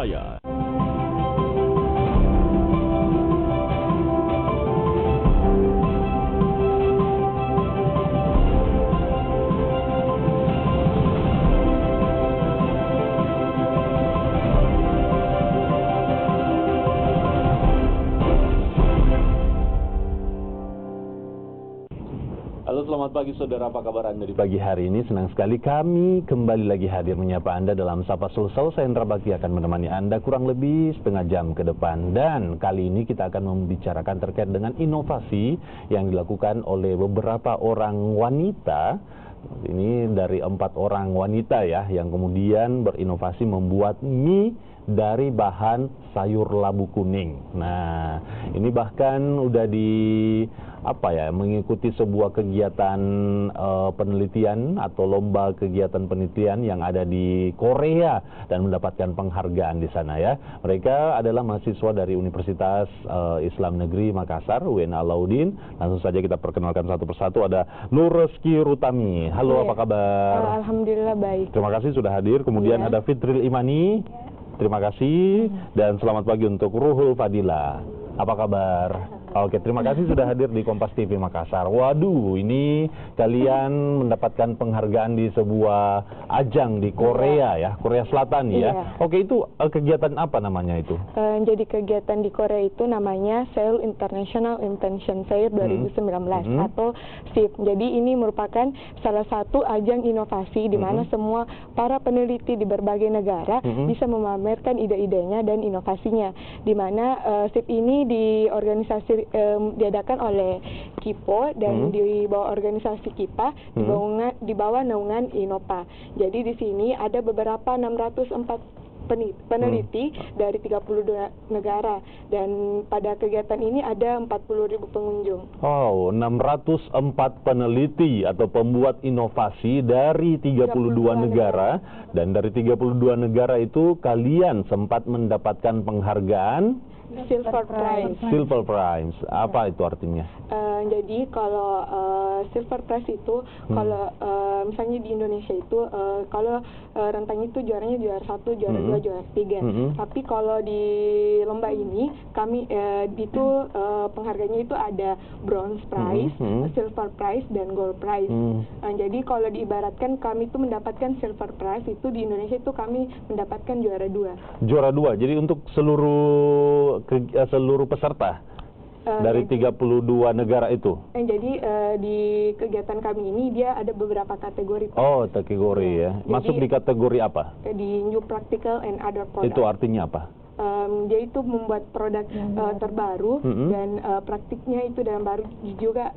Surabaya. Halo, selamat pagi saudara, apa kabar Anda di pagi hari ini? Senang sekali kami kembali lagi hadir menyapa Anda dalam Sapa Sulsel. Saya Indra Bakti akan menemani Anda kurang lebih setengah jam ke depan. Dan kali ini kita akan membicarakan terkait dengan inovasi yang dilakukan oleh beberapa orang wanita. Ini dari 4 orang wanita ya, yang kemudian berinovasi membuat mie dari bahan sayur labu kuning. Nah, ini bahkan udah mengikuti sebuah kegiatan penelitian atau lomba kegiatan penelitian yang ada di Korea dan mendapatkan penghargaan di sana ya. Mereka adalah mahasiswa dari Universitas Islam Negeri Makassar, UIN Alauddin. Langsung saja kita perkenalkan satu persatu. Ada Nurreski Rutami. Halo, apa kabar? Alhamdulillah baik. Terima kasih sudah hadir. Kemudian ada Fitril Imani. Terima kasih. Dan selamat pagi untuk Ruhul Fadila. Apa kabar? Oke, terima kasih sudah hadir di Kompas TV Makassar. Waduh, ini kalian mendapatkan penghargaan di sebuah ajang di Korea ya, Korea Selatan ya. Oke, itu kegiatan apa namanya itu? Jadi kegiatan di Korea itu namanya Seoul International Invention Fair 2019 atau SIF. Jadi ini merupakan salah satu ajang inovasi di mana semua para peneliti di berbagai negara bisa memamerkan ide-idenya dan inovasinya. Di mana SIF ini diadakan oleh KIPO dan di bawah organisasi KIPA di bawah naungan Innova. Jadi di sini ada beberapa 604 peneliti dari 32 negara dan pada kegiatan ini ada 40.000 pengunjung. Oh, 604 peneliti atau pembuat inovasi dari 32 negara dan dari 32 negara itu kalian sempat mendapatkan penghargaan Silver Prize. Silver Prize, apa itu artinya? Jadi kalau Silver Prize itu kalau misalnya di Indonesia itu kalau rentang itu juaranya juara 1, juara 2, juara 3. Tapi kalau di lomba ini kami itu penghargaannya itu ada Bronze Prize, Silver Prize dan Gold Prize. Jadi kalau diibaratkan kami itu mendapatkan Silver Prize itu di Indonesia itu kami mendapatkan juara 2. Juara 2. Jadi untuk seluruh peserta dari 32 negara itu. Jadi di kegiatan kami ini dia ada beberapa kategori. Oh, kategori ya. Masuk di kategori apa? Di New Practical and Other Products. Itu artinya apa? Dia itu membuat produk terbaru dan praktiknya itu dalam baru juga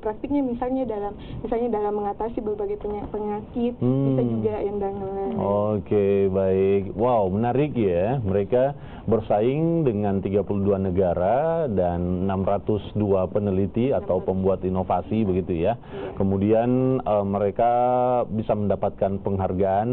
praktiknya misalnya dalam mengatasi berbagai penyakit bisa juga yang dengan. Oke, baik. Wow, menarik ya. Mereka bersaing dengan 32 negara dan 602 peneliti atau pembuat inovasi begitu ya. Kemudian mereka bisa mendapatkan penghargaan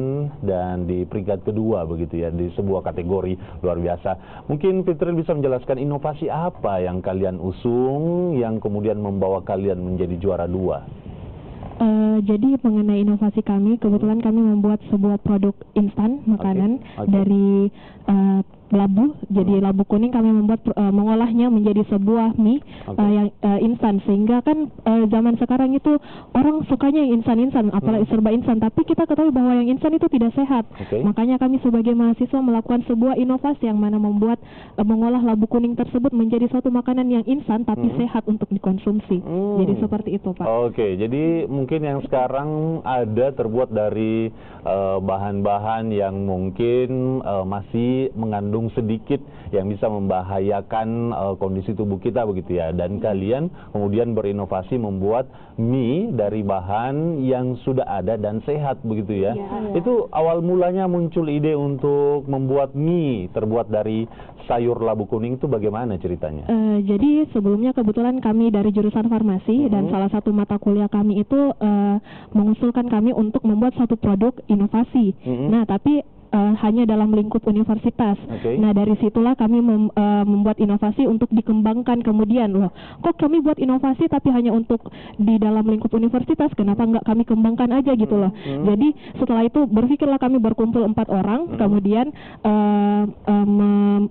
dan di peringkat kedua begitu ya di sebuah kategori. Luar biasa. Mungkin Fitril bisa menjelaskan inovasi apa yang kalian usung yang kemudian membawa kalian menjadi juara 2? Jadi mengenai inovasi kami, kebetulan kami membuat sebuah produk instan makanan dari labu. Jadi labu kuning kami membuat mengolahnya menjadi sebuah mie yang instan, sehingga kan zaman sekarang itu orang sukanya yang instan-instan, apalagi serba instan, tapi kita ketahui bahwa yang instan itu tidak sehat. Makanya kami sebagai mahasiswa melakukan sebuah inovasi yang mana membuat mengolah labu kuning tersebut menjadi suatu makanan yang instan tapi sehat untuk dikonsumsi. Jadi seperti itu, Pak. Oke, jadi mungkin yang sekarang ada terbuat dari bahan-bahan yang mungkin masih mengandung sedikit yang bisa membahayakan kondisi tubuh kita begitu ya, dan kalian kemudian berinovasi membuat mie dari bahan yang sudah ada dan sehat begitu ya. Itu awal mulanya muncul ide untuk membuat mie terbuat dari sayur labu kuning itu bagaimana ceritanya? Jadi sebelumnya kebetulan kami dari jurusan farmasi dan salah satu mata kuliah kami itu mengusulkan kami untuk membuat satu produk inovasi. Nah, tapi hanya dalam lingkup universitas. Nah, dari situlah kami membuat inovasi untuk dikembangkan kemudian. Loh, kok kami buat inovasi tapi hanya untuk di dalam lingkup universitas, kenapa nggak kami kembangkan aja gitu loh. Jadi setelah itu berpikirlah kami berkumpul 4 orang, kemudian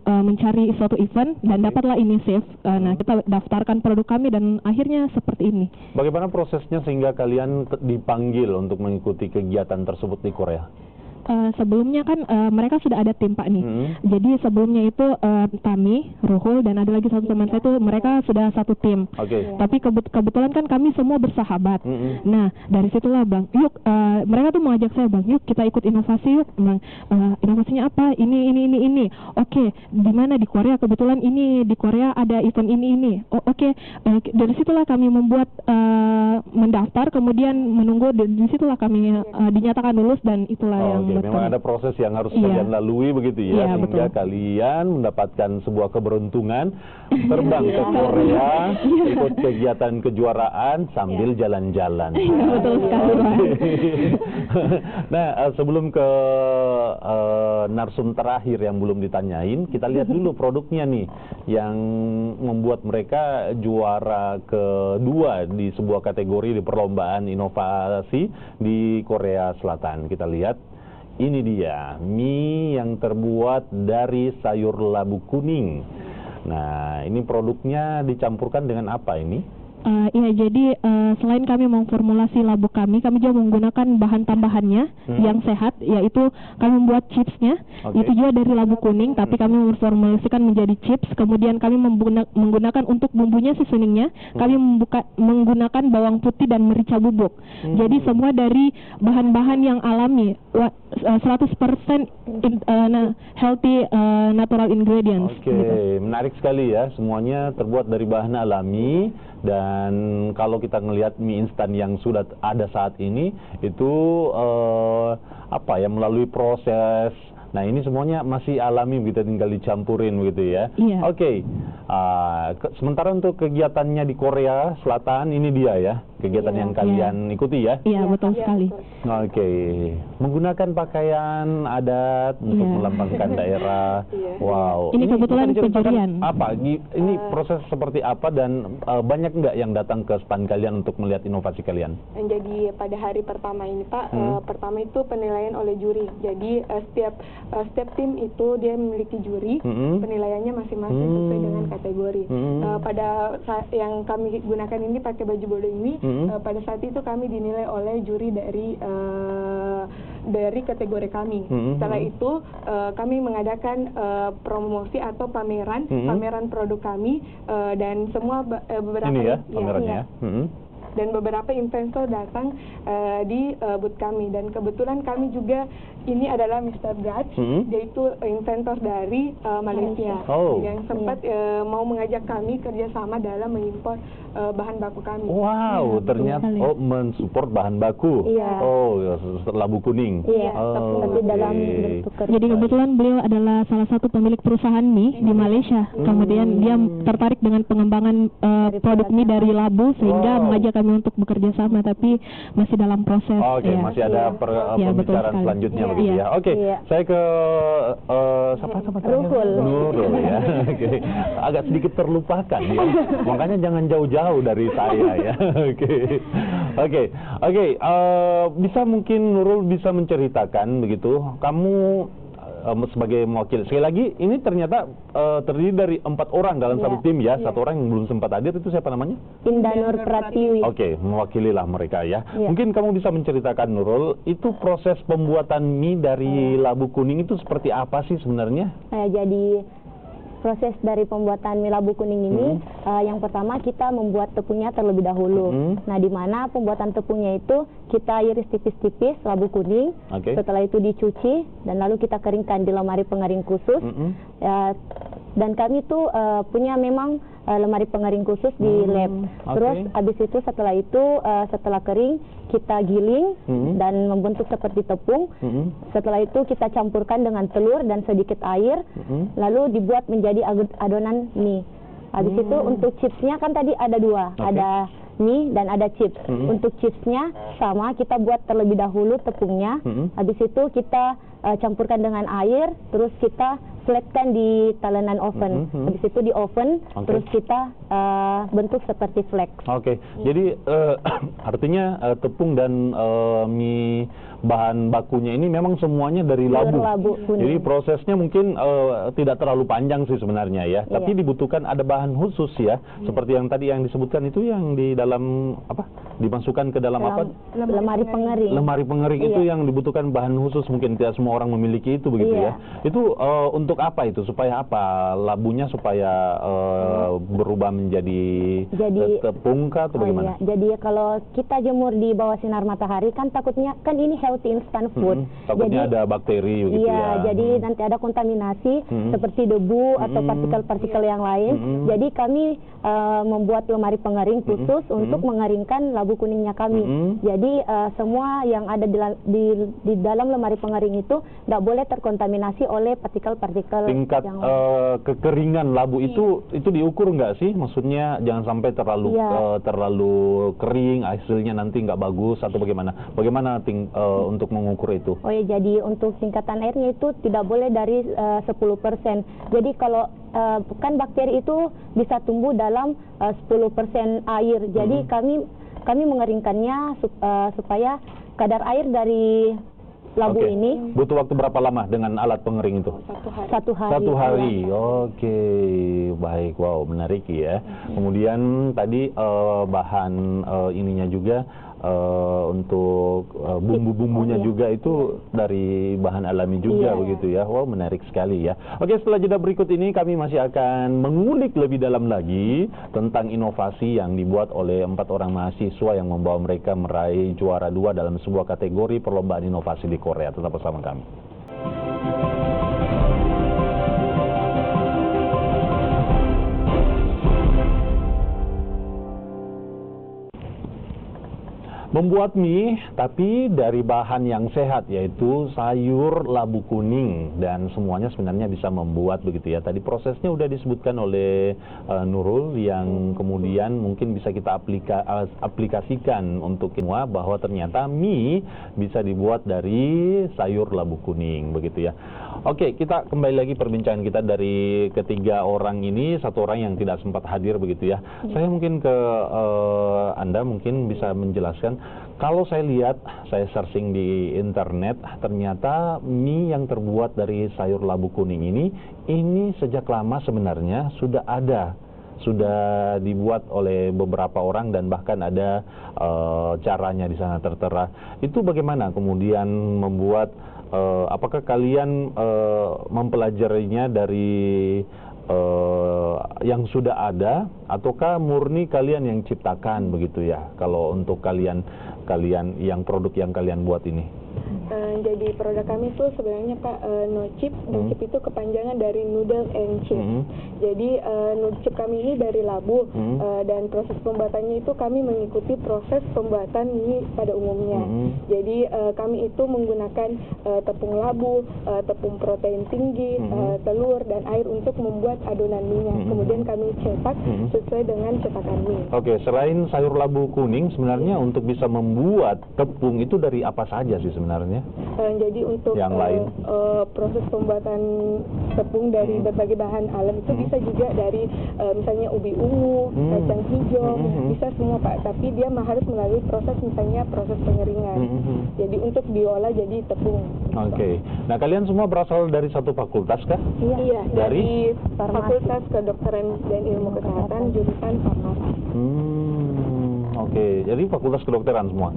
mencari suatu event dan dapatlah ini SAFE. Nah, kita daftarkan produk kami dan akhirnya seperti ini. Bagaimana prosesnya sehingga kalian dipanggil untuk mengikuti kegiatan tersebut di Korea? Sebelumnya kan mereka sudah ada tim Pak nih. Jadi sebelumnya itu Tami, Ruhul, dan ada lagi satu teman saya itu mereka sudah satu tim. Tapi kebetulan kan kami semua bersahabat. Nah, dari situlah Bang, yuk mereka tuh mengajak saya, Bang, yuk kita ikut inovasi yuk. Bang, inovasinya apa? Ini. Oke, di mana di Korea? Kebetulan ini di Korea ada event ini. Oh, oke. Dari situlah kami membuat mendaftar, kemudian menunggu. Di situlah kami dinyatakan lulus dan itulah yang memang ada proses yang harus kalian lalui begitu ya, sehingga kalian mendapatkan sebuah keberuntungan terbang ke Korea, ikut kegiatan kejuaraan sambil jalan-jalan. Betul sekali. Nah, sebelum ke narsum terakhir yang belum ditanyain, kita lihat dulu produknya nih yang membuat mereka juara kedua di sebuah kategori di perlombaan inovasi di Korea Selatan. Kita lihat. Ini dia, mie yang terbuat dari sayur labu kuning. Nah, ini produknya dicampurkan dengan apa ini? Iya, jadi selain kami memformulasi labu kami juga menggunakan bahan tambahannya yang sehat, yaitu kami membuat chipsnya, itu juga dari labu kuning, tapi kami memformulasikan menjadi chips, kemudian kami menggunakan untuk bumbunya, seasoningnya, kami menggunakan bawang putih dan merica bubuk. Jadi semua dari bahan-bahan yang alami, 100% healthy natural ingredients. Gitu. Menarik sekali ya, semuanya terbuat dari bahan alami. Dan kalau kita ngelihat mie instan yang sudah ada saat ini itu melalui proses. Nah, ini semuanya masih alami, kita tinggal dicampurin begitu ya. Sementara untuk kegiatannya di Korea Selatan, ini dia ya, kegiatan yang kalian ikuti ya? Iya, betul sekali. Menggunakan pakaian adat untuk melambangkan daerah. Wow. Ini kebetulan penjurian. Apa? Ini proses seperti apa dan banyak nggak yang datang ke stand kalian untuk melihat inovasi kalian? Jadi pada hari pertama ini Pak, pertama itu penilaian oleh juri. Jadi setiap tim itu dia memiliki juri, penilaiannya masing-masing sesuai dengan kategori. Pada saat yang kami gunakan ini pakai baju bodo ini, pada saat itu kami dinilai oleh juri dari kategori kami. Setelah itu kami mengadakan promosi atau pameran produk kami dan semua beberapa ini ya pamerannya. Dan beberapa investor datang di booth kami, dan kebetulan kami juga ini adalah Mr. Braj, yaitu inventor dari Malaysia yang sempat mau mengajak kami kerjasama dalam mengimpor bahan baku kami. Wow, ternyata mensupport bahan baku. Labu kuning. Tapi dalam bentuk jadi kebetulan beliau adalah salah satu pemilik perusahaan mie di Malaysia. Kemudian dia tertarik dengan pengembangan produk mie dari labu, sehingga mengajak kami untuk bekerja sama, tapi masih dalam proses. Masih ada pembicaraan selanjutnya begitu ya. Saya ke Ruhul. Nurul ya. Agak sedikit terlupakan ya. Makanya jangan jauh-jauh dari saya ya. Bisa mungkin Nurul bisa menceritakan begitu, kamu sebagai mewakil. Sekali lagi, ini ternyata terdiri dari 4 orang dalam satu tim ya. Satu orang yang belum sempat hadir, itu siapa namanya? Indah Nur Pratiwi. Mewakililah mereka ya. Mungkin kamu bisa menceritakan, Nurul, itu proses pembuatan mie dari labu kuning itu seperti apa sih sebenarnya? Jadi proses dari pembuatan mie labu kuning ini, yang pertama kita membuat tepungnya terlebih dahulu. Nah, di mana pembuatan tepungnya itu kita iris tipis-tipis labu kuning. Setelah itu dicuci dan lalu kita keringkan di lemari pengering khusus. Dan kami tuh punya memang lemari pengering khusus di lab. Terus habis itu setelah kering kita giling dan membentuk seperti tepung. Setelah itu kita campurkan dengan telur dan sedikit air, lalu dibuat menjadi adonan mie. Habis itu untuk chipsnya kan tadi ada 2, ada mie dan ada chips. Untuk chipsnya sama, kita buat terlebih dahulu tepungnya. Habis itu kita campurkan dengan air, terus kita flatkan di talenan oven. Habis itu di oven, terus kita bentuk seperti flakes. Jadi artinya tepung dan mie bahan bakunya ini memang semuanya dari labu. Jadi prosesnya mungkin tidak terlalu panjang sih sebenarnya ya. Tapi dibutuhkan ada bahan khusus ya. Seperti yang tadi yang disebutkan itu yang di dalam apa? Dimasukkan ke dalam apa? Lemari pengering. Lemari pengering itu yang dibutuhkan bahan khusus, mungkin tidak semua orang memiliki itu begitu ya. Itu untuk apa itu? Supaya apa? Labunya supaya berubah menjadi tepung kah atau bagaimana? Jadi kalau kita jemur di bawah sinar matahari kan takutnya kan ini healthy instant food. Takutnya ada bakteri begitu ya. Jadi nanti ada kontaminasi seperti debu atau partikel-partikel yang lain. Jadi kami membuat lemari pengering khusus untuk mengeringkan labu kuningnya kami. Jadi semua yang ada di dalam lemari pengering itu tidak boleh terkontaminasi oleh partikel-partikel. Tingkat kekeringan labu itu diukur nggak sih? Maksudnya jangan sampai terlalu kering, hasilnya nanti nggak bagus atau bagaimana? Bagaimana untuk mengukur itu? Jadi untuk tingkatan airnya itu tidak boleh dari 10%. Jadi kalau kan bakteri itu bisa tumbuh dalam 10% air. Jadi kami mengeringkannya supaya kadar air dari labu ini. Butuh waktu berapa lama dengan alat pengering itu? Satu hari. Satu hari. Baik. Wow, menarik ya. Kemudian tadi bahan ininya juga untuk bumbu-bumbunya juga itu dari bahan alami juga begitu ya. Wow, menarik sekali ya. Setelah jeda berikut ini kami masih akan mengulik lebih dalam lagi tentang inovasi yang dibuat oleh 4 orang mahasiswa yang membawa mereka meraih juara 2 dalam sebuah kategori perlombaan inovasi di Korea. Tetap bersama kami. Membuat mie, tapi dari bahan yang sehat, yaitu sayur labu kuning. Dan semuanya sebenarnya bisa membuat begitu ya. Tadi prosesnya udah disebutkan oleh Nurul, yang kemudian mungkin bisa kita aplikasikan untuk semua, bahwa ternyata mie bisa dibuat dari sayur labu kuning, begitu ya. Kita kembali lagi perbincangan kita dari ketiga orang ini, satu orang yang tidak sempat hadir begitu ya. Saya mungkin ke Anda mungkin bisa menjelaskan. Kalau saya lihat, saya searching di internet, ternyata mie yang terbuat dari sayur labu kuning ini sejak lama sebenarnya sudah ada. Sudah dibuat oleh beberapa orang dan bahkan ada caranya di sana tertera. Itu bagaimana kemudian membuat, apakah kalian mempelajarinya dari yang sudah ada, ataukah murni kalian yang ciptakan begitu ya, kalau untuk kalian yang produk yang kalian buat ini? Jadi produk kami itu sebenarnya Pak no chip. No chip itu kepanjangan dari noodle and chips. Jadi no chip kami ini dari labu dan proses pembuatannya itu kami mengikuti proses pembuatan mie pada umumnya. Jadi kami itu menggunakan tepung labu, tepung protein tinggi, telur dan air untuk membuat adonan mie-nya. Kemudian kami cetak sesuai dengan cetakan mie. Selain sayur labu kuning, sebenarnya untuk bisa membuat tepung itu dari apa saja sih sebenarnya? Jadi untuk yang lain, proses pembuatan tepung dari berbagai bahan alam itu bisa juga dari misalnya ubi ungu, kacang hijau, bisa semua Pak. Tapi dia harus melalui proses misalnya proses pengeringan. Jadi untuk diolah jadi tepung. Nah kalian semua berasal dari satu fakultas kah? Iya, dari Fakultas Kedokteran dan Ilmu Kesehatan jurusan farmasi. Jadi fakultas kedokteran semua?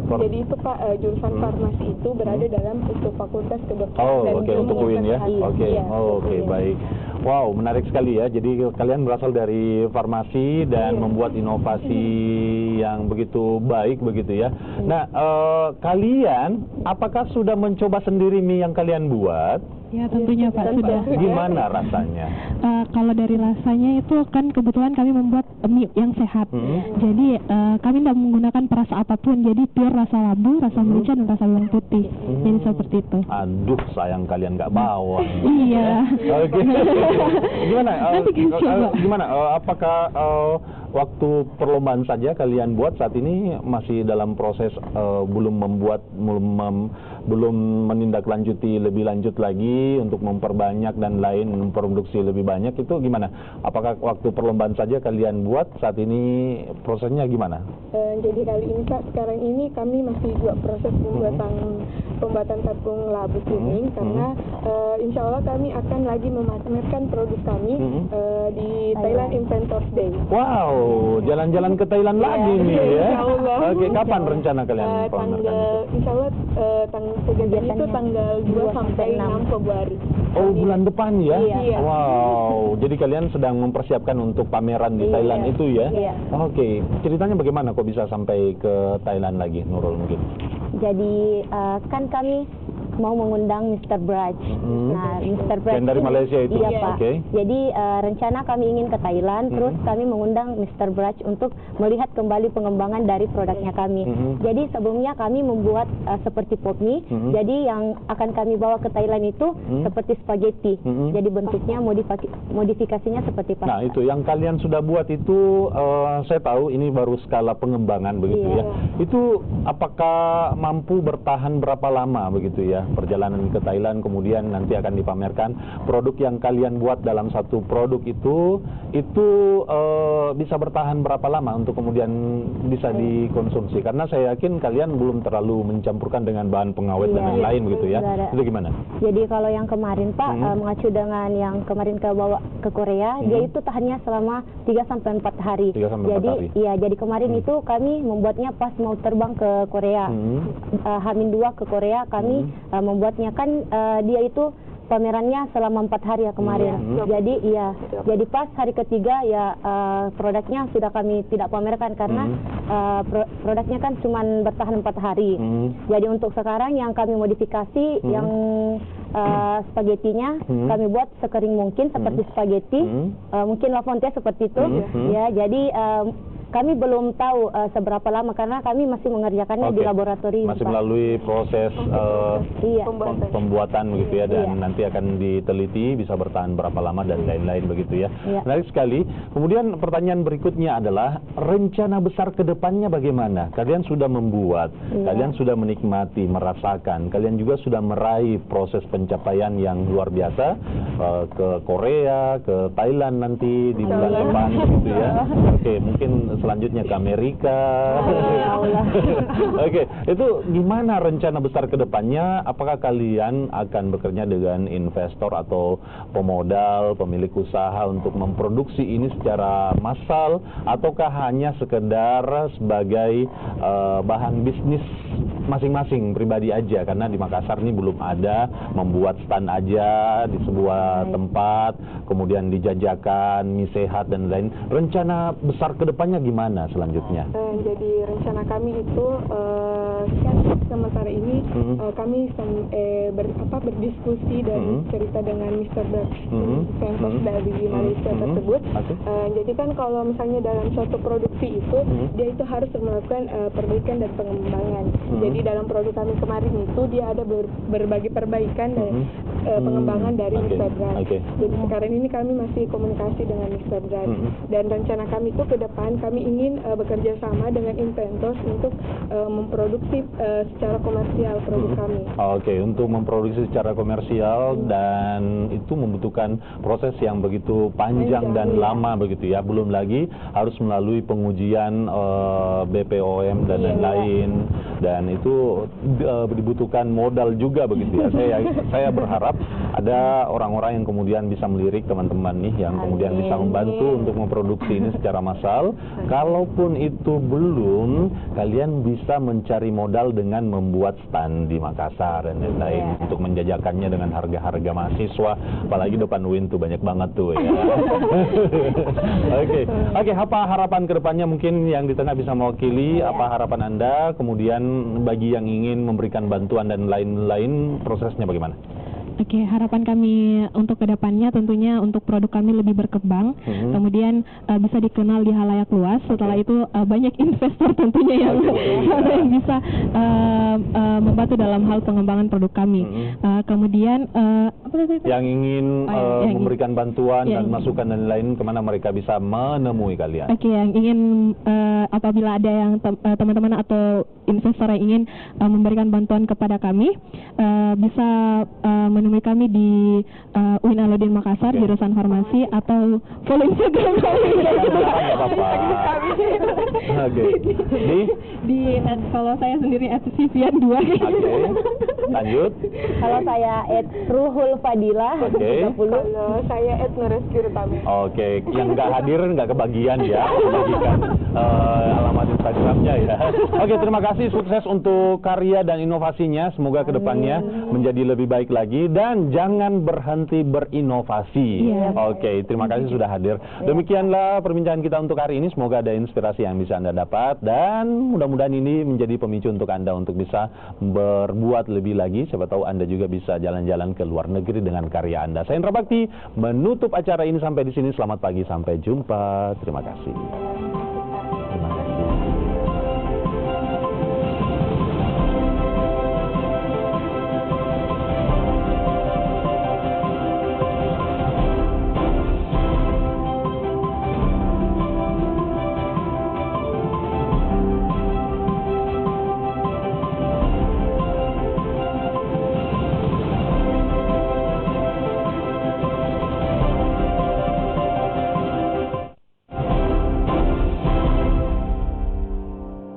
Jadi itu Pak, jurusan farmasi itu berada dalam itu fakultas kedokteran dan ilmu untuk UIN ya? Baik. Wow, menarik sekali ya. Jadi kalian berasal dari farmasi dan membuat inovasi yang begitu baik begitu ya. Nah, kalian apakah sudah mencoba sendiri mie yang kalian buat? Ya tentunya Pak, sudah. Gimana rasanya? Kalau dari rasanya itu kan kebetulan kami membuat mie yang sehat. Jadi kami tidak menggunakan perasa apapun. Jadi pure rasa labu, rasa merica dan rasa bawang putih. Jadi seperti itu. Aduh, sayang kalian nggak bawang. Iya. Gimana? Apakah waktu perlombaan saja kalian buat saat ini masih dalam proses belum menindaklanjuti lebih lanjut lagi untuk memperbanyak dan lain memproduksi lebih banyak, itu gimana? Apakah waktu perlombaan saja kalian buat, saat ini prosesnya gimana? Jadi kali ini Pak, sekarang ini kami masih juga proses pembuatan tepung labu kuning karena insya Allah kami akan lagi memamerkan produk kami di Thailand Inventors Day. Wow, jalan-jalan ke Thailand lagi nih ya. Insya Allah. Oke, kapan rencana kalian pamerkan itu? Insya Allah kegiatan itu tanggal 2 sampai 6 Februari. Oh, bulan depan ya? Iya. Wow, jadi kalian sedang mempersiapkan untuk pameran di Thailand itu ya? Iya. Oke, ceritanya bagaimana kok bisa sampai ke Thailand lagi, Nurul mungkin? Jadi kan kami mau mengundang Mr. Braj. Nah, Mr. Braj yang dari Malaysia itu? Iya, Pak. Oke. Jadi rencana kami ingin ke Thailand, terus kami mengundang Mr. Braj untuk melihat kembali pengembangan dari produknya kami. Jadi sebelumnya kami membuat seperti pop mie. Jadi yang akan kami bawa ke Thailand itu seperti spaghetti. Jadi bentuknya modifikasinya seperti pasta. Nah, itu yang kalian sudah buat itu saya tahu ini baru skala pengembangan begitu ya. Itu apakah mampu bertahan berapa lama begitu ya? Perjalanan ke Thailand, kemudian nanti akan dipamerkan produk yang kalian buat dalam satu produk itu bisa bertahan berapa lama untuk kemudian bisa dikonsumsi, karena saya yakin kalian belum terlalu mencampurkan dengan bahan pengawet dan lain-lain begitu ya. Itu gimana? Jadi kalau yang kemarin Pak mengacu dengan yang kemarin bawa ke Korea, dia itu tahannya selama 3-4 hari. 3-4 jadi hari. iya, jadi kemarin itu kami membuatnya pas mau terbang ke Korea. H-2 ke Korea kami membuatnya kan dia itu pamerannya selama 4 hari ya kemarin. Jadi iya, jadi pas hari ketiga ya produknya sudah kami tidak pamerkan karena produknya kan cuma bertahan 4 hari. Jadi untuk sekarang yang kami modifikasi yang spagettinya kami buat sekering mungkin seperti spaghetti, mungkin La Fonte seperti itu. Ya, jadi kami belum tahu seberapa lama karena kami masih mengerjakannya di laboratorium. Masih melalui proses pembuatan begitu ya, dan nanti akan diteliti bisa bertahan berapa lama dan lain-lain begitu ya. Menarik sekali. Kemudian pertanyaan berikutnya adalah rencana besar ke depannya bagaimana? Kalian sudah membuat, kalian sudah menikmati, merasakan, kalian juga sudah meraih proses pencapaian yang luar biasa ke Korea, ke Thailand nanti di bulan depan begitu ya. Oke, mungkin selanjutnya ke Amerika. Oke, itu gimana rencana besar ke depannya? Apakah kalian akan bekerja dengan investor atau pemodal, pemilik usaha untuk memproduksi ini secara massal, ataukah hanya sekedar sebagai bahan bisnis masing-masing pribadi aja? Karena di Makassar ini belum ada, membuat stand aja di sebuah tempat, kemudian dijajakan mie sehat dan lain. Rencana besar ke depannya gimana selanjutnya? Jadi rencana kami itu kan sementara ini kami berdiskusi dan cerita dengan Mr. Santos dari Malaysia tersebut. Jadi kan kalau misalnya dalam suatu produksi itu dia itu harus melakukan perbaikan dan pengembangan. Jadi dalam produk kami kemarin itu dia ada berbagai perbaikan dan pengembangan dari Mr. Brand. Jadi sekarang ini kami masih komunikasi dengan Mr. Brand dan rencana kami itu ke depan kami ingin bekerja sama dengan Inventors untuk memproduksi secara komersial produk kami. Oke, untuk memproduksi secara komersial dan itu membutuhkan proses yang begitu panjang dan lama begitu ya. Belum lagi harus melalui pengujian BPOM dan lain-lain, dan itu dibutuhkan modal juga begitu ya. Saya berharap ada orang-orang yang kemudian bisa melirik teman-teman nih, yang kemudian bisa membantu untuk memproduksi ini secara massal. Kalaupun itu belum, kalian bisa mencari modal dengan membuat stand di Makassar dan lain-lain untuk menjajakannya dengan harga-harga mahasiswa, apalagi depan UIN tuh banyak banget tuh ya. Oke, apa harapan kedepannya mungkin yang di tengah bisa mewakili, apa harapan Anda, kemudian bagi yang ingin memberikan bantuan dan lain-lain, prosesnya bagaimana? Oke, harapan kami untuk kedepannya tentunya untuk produk kami lebih berkembang, kemudian bisa dikenal di halayak luas. Setelah itu banyak investor tentunya yang bisa membantu dalam hal pengembangan produk kami. Kemudian yang ingin memberikan bantuan dan masukan dan lain kemana mereka bisa menemui kalian? Oke, yang ingin apabila ada yang teman-teman atau investor yang ingin memberikan bantuan kepada kami, bisa menemui kami di UIN Alauddin Makassar, jurusan farmasi, atau follow Instagram kami. Kalau saya sendiri @Sivian2. Lanjut. Kalau saya @Ruhul Fadilah 30. Kalau saya @Nureski-Rutami. Oke, yang nggak hadir nggak kebagian ya, membagikan alamat Instagramnya ya. Oke, terima kasih, sukses untuk karya dan inovasinya. Semoga kedepannya menjadi lebih baik lagi dan jangan berhenti berinovasi. Oke, terima kasih sudah hadir. Demikianlah perbincangan kita untuk hari ini. Semoga ada inspirasi yang bisa Anda dapat dan mudah-mudahan ini menjadi pemicu untuk Anda untuk bisa berbuat lebih lagi. Siapa tahu Anda juga bisa jalan-jalan ke luar negeri dengan karya Anda. Saya Indra Bakti menutup acara ini sampai di sini. Selamat pagi, sampai jumpa. Terima kasih.